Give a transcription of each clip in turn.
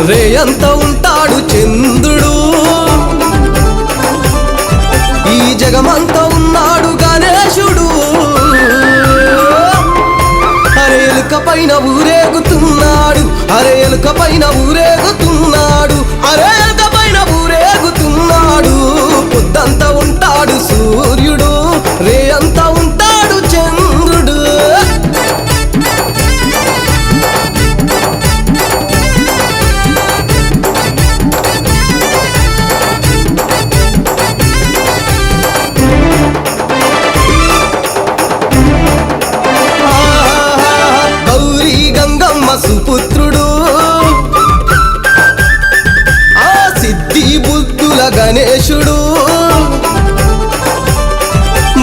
రేయంత ఉంటాడు చంద్రుడు ఈ జగమంతా ఉన్నాడు గణేశుడు అరే ఎలుక పైన ఊరేగుతున్నాడు అరే ఎలుక పైన ఊరేగుతున్నాడు అరే ఎలుక పైన ఊరేగుతున్నాడు పొద్దంతా ఉంటాడు సూర్యుడు రేయంతా ఉంటాడు చంద్రుడు గౌరీ గంగమ్మ సుపుత్రుడు ఆ సిద్ధి బుద్ధుల గణేశుడు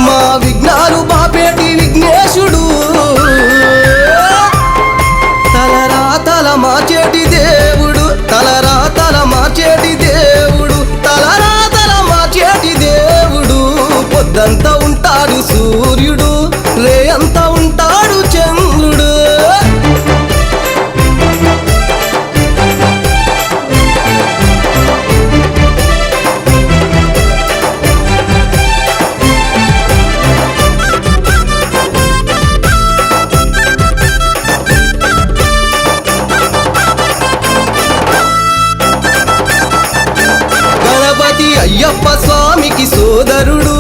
మా విఘ్నాలు బాపేటి విఘ్నేశుడు తలరాతల మార్చేటి దేవుడు తలరాతల మార్చేటి దేవుడు తలరాతల మార్చేటి దేవుడు పొద్దంతా ఉంటాడు సూర్యుడు రేయంతా ఉంటాడు చంద్రుడు గణపతి అయ్యప్ప స్వామికి సోదరుడు